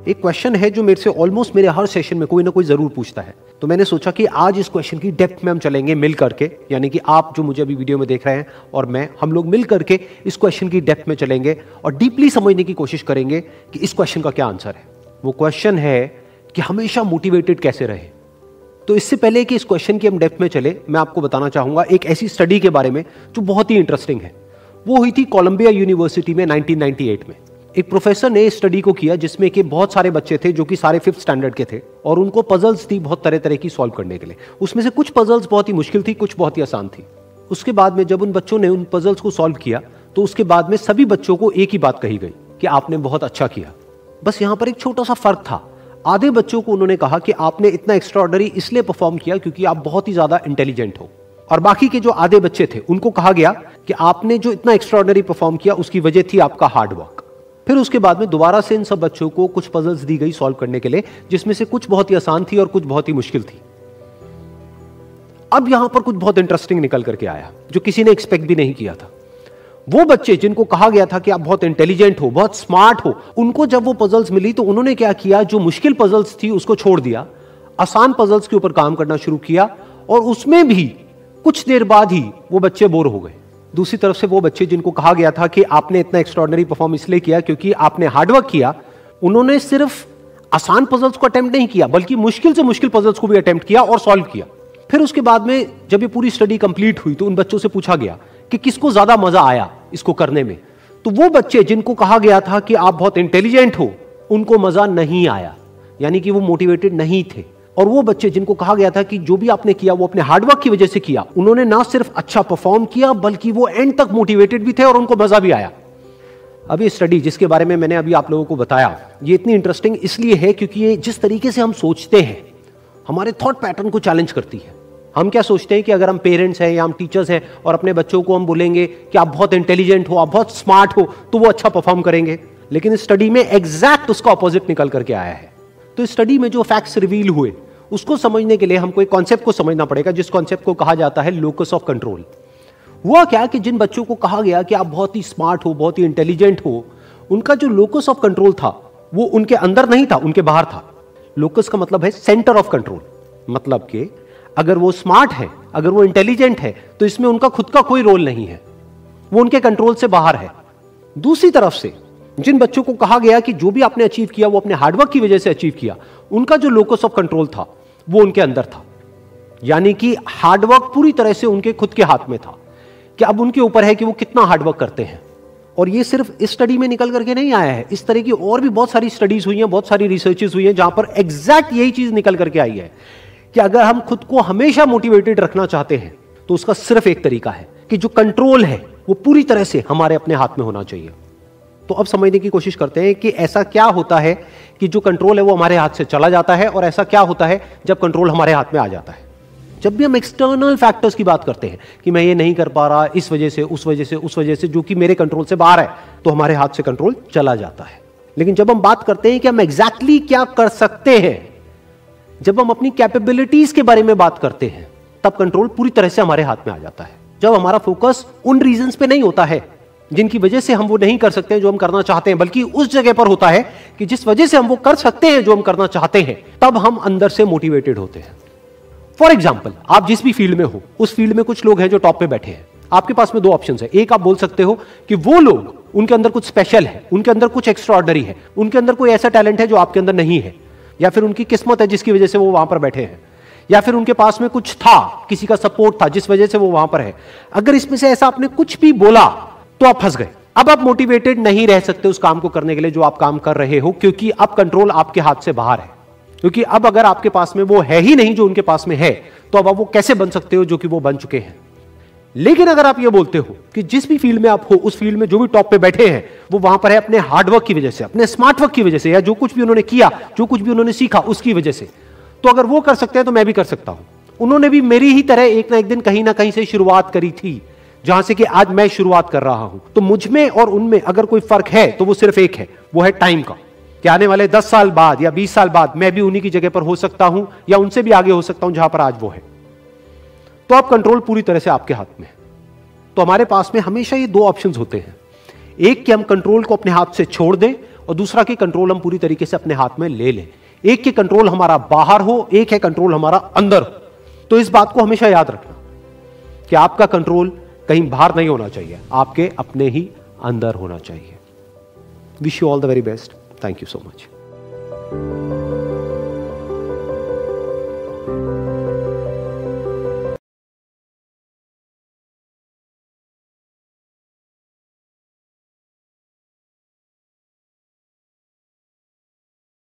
एक क्वेश्चन है जो मेरे से ऑलमोस्ट मेरे हर सेशन में कोई ना कोई जरूर पूछता है, तो मैंने सोचा कि आज इस क्वेश्चन की डेप्थ में हम चलेंगे मिल करके, यानी कि आप जो मुझे अभी वीडियो में देख रहे हैं और मैं, हम लोग मिल करके इस क्वेश्चन की डेप्थ में चलेंगे और डीपली समझने की कोशिश करेंगे कि इस क्वेश्चन का क्या आंसर है। वो क्वेश्चन है कि हमेशा मोटिवेटेड कैसे रहे। तो इससे पहले कि इस क्वेश्चन की हम डेप्थ में चले, मैं आपको बताना चाहूंगा एक ऐसी स्टडी के बारे में जो बहुत ही इंटरेस्टिंग है। वो हुई थी कोलंबिया यूनिवर्सिटी में 1998 में। एक प्रोफेसर ने स्टडी को किया जिसमें कि बहुत सारे बच्चे थे जो कि सारे 5th स्टैंडर्ड के थे और उनको पजल्स थी बहुत तरह तरह की सॉल्व करने के लिए। उसमें से कुछ पजल्स बहुत ही मुश्किल थी, कुछ बहुत ही आसान थी। उसके बाद में जब उन बच्चों ने उन पजल्स को सॉल्व किया तो उसके बाद में सभी बच्चों को एक ही बात कही गई कि आपने बहुत अच्छा किया। बस यहां पर एक छोटा सा फर्क था। आधे बच्चों को उन्होंने कहा कि आपने इतना एक्स्ट्राऑर्डिनरी इसलिए परफॉर्म किया क्योंकि आप बहुत ही ज्यादा इंटेलिजेंट हो, और बाकी के जो आधे बच्चे थे उनको कहा गया कि आपने जो इतना एक्स्ट्राऑर्डिनरी परफॉर्म किया उसकी वजह थी आपका हार्ड वर्क। फिर उसके बाद में दोबारा से इन सब बच्चों को कुछ पजल्स दी गई सॉल्व करने के लिए, जिसमें से कुछ बहुत ही आसान थी और कुछ बहुत ही मुश्किल थी। अब यहां पर कुछ बहुत इंटरेस्टिंग निकल करके आया जो किसी ने एक्सपेक्ट भी नहीं किया था। वो बच्चे जिनको कहा गया था कि आप बहुत इंटेलिजेंट हो, बहुत स्मार्ट हो, उनको जब वो पजल्स मिली तो उन्होंने क्या किया, जो मुश्किल पजल्स थी उसको छोड़ दिया, आसान पजल्स के ऊपर काम करना शुरू किया और उसमें भी कुछ देर बाद ही वो बच्चे बोर हो गए। दूसरी तरफ से वो बच्चे जिनको कहा गया था कि आपने इतना एक्स्ट्राऑर्डिनरी परफॉर्म इसलिए किया क्योंकि आपने हार्डवर्क किया, उन्होंने सिर्फ आसान पजल्स को अटेम्प्ट नहीं किया बल्कि मुश्किल से मुश्किल पजल्स को भी अटेम्प्ट किया और सॉल्व किया। फिर उसके बाद में जब ये पूरी स्टडी कंप्लीट हुई तो उन बच्चों से पूछा गया कि किसको ज्यादा मजा आया इसको करने में। तो वो बच्चे जिनको कहा गया था कि आप बहुत इंटेलिजेंट हो, उनको मजा नहीं आया, यानी कि वो मोटिवेटेड नहीं थे। और वो बच्चे जिनको कहा गया था कि जो भी आपने किया वो अपने हार्डवर्क की वजह से किया, उन्होंने ना सिर्फ अच्छा परफॉर्म किया बल्कि वो एंड तक मोटिवेटेड भी थे और उनको मजा भी आया। अब ये स्टडी जिसके बारे में मैंने अभी आप लोगों को बताया, ये इतनी इंटरेस्टिंग इसलिए है क्योंकि ये जिस तरीके से हम सोचते हैं, हमारे थॉट पैटर्न को चैलेंज करती है। हम क्या सोचते हैं कि अगर हम पेरेंट्स हैं या हम टीचर्स हैं और अपने बच्चों को हम बोलेंगे कि आप बहुत इंटेलिजेंट हो, आप बहुत स्मार्ट हो, तो वो अच्छा परफॉर्म करेंगे। लेकिन इस स्टडी में एग्जैक्ट उसका ऑपोजिट निकल करके आया है। तो इस स्टडी में जो फैक्ट्स रिवील हुए उसको समझने के लिए हमको एक कॉन्सेप्ट को समझना पड़ेगा, जिस कॉन्सेप्ट को कहा जाता है लोकस ऑफ कंट्रोल। हुआ क्या कि जिन बच्चों को कहा गया कि आप बहुत ही स्मार्ट हो, बहुत ही इंटेलिजेंट हो, उनका जो लोकस ऑफ कंट्रोल था वो उनके अंदर नहीं था, उनके बाहर था। लोकस का मतलब है सेंटर ऑफ कंट्रोल, मतलब कि अगर वो स्मार्ट है, अगर वो इंटेलिजेंट है तो इसमें उनका खुद का कोई रोल नहीं है, वो उनके कंट्रोल से बाहर है। दूसरी तरफ से जिन बच्चों को कहा गया कि जो भी आपने अचीव किया वो अपने हार्डवर्क की वजह से अचीव किया, उनका जो लोकस ऑफ कंट्रोल था वो उनके अंदर था, यानी कि हार्डवर्क पूरी तरह से उनके खुद के हाथ में था कि अब उनके ऊपर है कि वो कितना हार्डवर्क करते हैं। और ये सिर्फ इस स्टडी में निकल करके नहीं आया है, इस तरह की और भी बहुत सारी स्टडीज हुई हैं, बहुत सारी रिसर्चेस हुई हैं जहां पर एग्जैक्ट यही चीज निकल करके आई है कि अगर हम खुद को हमेशा मोटिवेटेड रखना चाहते हैं तो उसका सिर्फ एक तरीका है कि जो कंट्रोल है वो पूरी तरह से हमारे अपने हाथ में होना चाहिए। तो अब समझने की कोशिश करते हैं कि ऐसा क्या होता है कि जो कंट्रोल है वो हमारे हाथ से चला जाता है, और ऐसा क्या होता है जब कंट्रोल हमारे हाथ में आ जाता है। जब भी हम एक्सटर्नल फैक्टर्स की बात करते हैं कि मैं ये नहीं कर पा रहा इस वजह से, उस वजह से, उस वजह से, जो कि मेरे कंट्रोल से बाहर है, तो हमारे हाथ से कंट्रोल चला जाता है। लेकिन जब हम बात करते हैं कि हम एग्जैक्टली क्या कर सकते हैं, जब हम अपनी कैपेबिलिटीज के बारे में बात करते हैं, तब कंट्रोल पूरी तरह से हमारे हाथ में आ जाता है। जब हमारा फोकस उन रीजंस पे नहीं होता है जिनकी वजह से हम वो नहीं कर सकते जो हम करना चाहते हैं, बल्कि उस जगह पर होता है कि जिस वजह से हम वो कर सकते हैं जो हम करना चाहते हैं, तब हम अंदर से मोटिवेटेड होते हैं। फॉर एग्जाम्पल, आप जिस भी फील्ड में हो, उस फील्ड में कुछ लोग हैं जो टॉप पे बैठे हैं। आपके पास में दो ऑप्शन है। एक, आप बोल सकते हो कि वो लोग, उनके अंदर कुछ स्पेशल है, उनके अंदर कुछ एक्स्ट्राऑर्डिनरी है, उनके अंदर कोई ऐसा टैलेंट है जो आपके अंदर नहीं है, या फिर उनकी किस्मत है जिसकी वजह से वो वहां पर बैठे हैं, या फिर उनके पास में कुछ था, किसी का सपोर्ट था जिस वजह से वो वहां पर है। अगर इसमें से ऐसा आपने कुछ भी बोला तो आप फंस गए। अब आप मोटिवेटेड नहीं रह सकते उस काम को करने के लिए जो आप काम कर रहे हो, क्योंकि अब कंट्रोल आपके हाथ से बाहर है। क्योंकि अब अगर आपके पास में वो है ही नहीं जो उनके पास में है, तो अब आप वो कैसे बन सकते हो जो कि वो बन चुके हैं। लेकिन अगर आप ये बोलते हो कि जिस भी फील्ड में आप हो, उस फील्ड में जो भी टॉप पे बैठे हैं वो वहां पर है अपने हार्डवर्क की वजह से, अपने स्मार्ट वर्क की वजह से, या जो कुछ भी उन्होंने किया, जो कुछ भी उन्होंने सीखा उसकी वजह से, तो अगर वो कर सकते हैं तो मैं भी कर सकता हूं। उन्होंने भी मेरी ही तरह एक ना एक दिन कहीं ना कहीं से शुरुआत करी थी, जहां से कि आज मैं शुरुआत कर रहा हूं। तो मुझ में और उनमें अगर कोई फर्क है तो वो सिर्फ एक है, वो है टाइम का, कि आने वाले 10 साल बाद या 20 साल बाद मैं भी उन्हीं की जगह पर हो सकता हूं या उनसे भी आगे हो सकता हूं जहां पर आज वो है। तो अब कंट्रोल पूरी तरह से आपके हाथ में है। तो हमारे पास में हमेशा ये दो ऑप्शंस होते हैं, एक कि हम कंट्रोल को अपने हाथ से छोड़ दें और दूसरा कि कंट्रोल हम पूरी तरीके से अपने हाथ में ले लें। एक कि कंट्रोल हमारा बाहर हो, एक है कंट्रोल हमारा अंदर हो। तो इस बात को हमेशा याद रखना कि आपका कंट्रोल कहीं बाहर नहीं होना चाहिए, आपके अपने ही अंदर होना चाहिए। Wish you all the very best. Thank you so much.